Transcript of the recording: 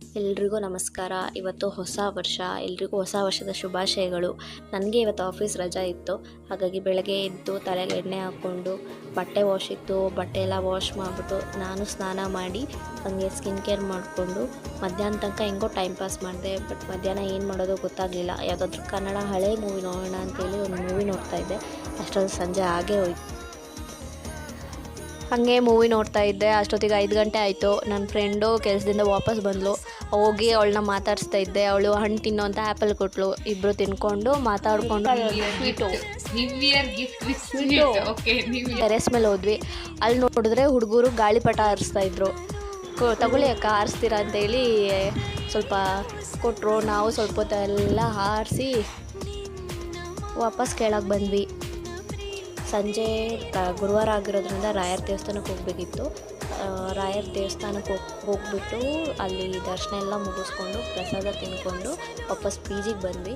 ಎಲ್ರಿಗೂ ನಮಸ್ಕಾರ. ಇವತ್ತು ಹೊಸ ವರ್ಷ. ಎಲ್ರಿಗೂ ಹೊಸ ವರ್ಷದ ಶುಭಾಶಯಗಳು. ನನಗೆ ಇವತ್ತು ಆಫೀಸ್ ರಜಾ ಇತ್ತು. ಹಾಗಾಗಿ ಬೆಳಗ್ಗೆ ಎದ್ದು ತಲೆಗೆ ಎಣ್ಣೆ ಹಾಕ್ಕೊಂಡು ಬಟ್ಟೆ ವಾಶ್ ಇತ್ತು, ಬಟ್ಟೆ ಎಲ್ಲ ವಾಶ್ ಮಾಡಿಬಿಟ್ಟು ನಾನು ಸ್ನಾನ ಮಾಡಿ ಹಾಗೆ ಸ್ಕಿನ್ ಕೇರ್ ಮಾಡಿಕೊಂಡು ಮಧ್ಯಾಹ್ನ ತನಕ ಹೆಂಗೋ ಟೈಮ್ ಪಾಸ್ ಮಾಡಿದೆ. ಬಟ್ ಮಧ್ಯಾಹ್ನ ಏನು ಮಾಡೋದು ಗೊತ್ತಾಗಲಿಲ್ಲ. ಯಾವುದಾದ್ರೂ ಕನ್ನಡ ಹಳೆ ಮೂವಿ ನೋಡೋಣ ಅಂತೇಳಿ ಒಂದು ಮೂವಿ ನೋಡ್ತಾಯಿದ್ದೆ. ಅಷ್ಟೊಂದು ಸಂಜೆ ಆಗೇ ಹೋಯ್ತು. ಹಾಗೆ ಮೂವಿ ನೋಡ್ತಾ ಇದ್ದೆ. ಅಷ್ಟೊತ್ತಿಗೆ 5 ಗಂಟೆ ಆಯಿತು. ನನ್ನ ಫ್ರೆಂಡು ಕೆಲಸದಿಂದ ವಾಪಸ್ ಬಂದಳು. ಹೋಗಿ ಅವಳನ್ನ ಮಾತಾಡಿಸ್ತಾ ಇದ್ದೆ. ಅವಳು ಹಣ್ಣು ತಿನ್ನೋ ಅಂತ ಆ್ಯಪಲ್ ಕೊಟ್ಟಳು. ಇಬ್ಬರು ತಿನ್ಕೊಂಡು ಮಾತಾಡಿಕೊಂಡು ಟೆರೆಸ್ ಮೇಲೆ ಹೋದ್ವಿ. ಅಲ್ಲಿ ನೋಡಿದ್ರೆ ಹುಡುಗರು ಗಾಳಿಪಟ ಹಾರಿಸ್ತಾ ಇದ್ರು. ತಗೊಳ್ಳಿ ಅಕ್ಕ, ಹಾರಿಸ್ತೀರಾ ಅಂತೇಳಿ ಸ್ವಲ್ಪ ಕೊಟ್ಟರು. ನಾವು ಸ್ವಲ್ಪ ಹೊತ್ತೆಲ್ಲ ಹಾರಿಸಿ ವಾಪಸ್ ಕೆಳಗೆ ಬಂದ್ವಿ. ಸಂಜೆ ಗುರುವಾರ ಆಗಿರೋದ್ರಿಂದ ರಾಯರ ದೇವಸ್ಥಾನಕ್ಕೆ ಹೋಗಬೇಕಿತ್ತು. ರಾಯರ ದೇವಸ್ಥಾನಕ್ಕೆ ಹೋಗ್ಬಿಟ್ಟು ಅಲ್ಲಿ ದರ್ಶನ ಎಲ್ಲ ಮುಗಿಸ್ಕೊಂಡು ಪ್ರಸಾದ ತಿಂದ್ಕೊಂಡು ವಾಪಸ್ ಪಿ ಜಿಗೆ ಬಂದ್ವಿ.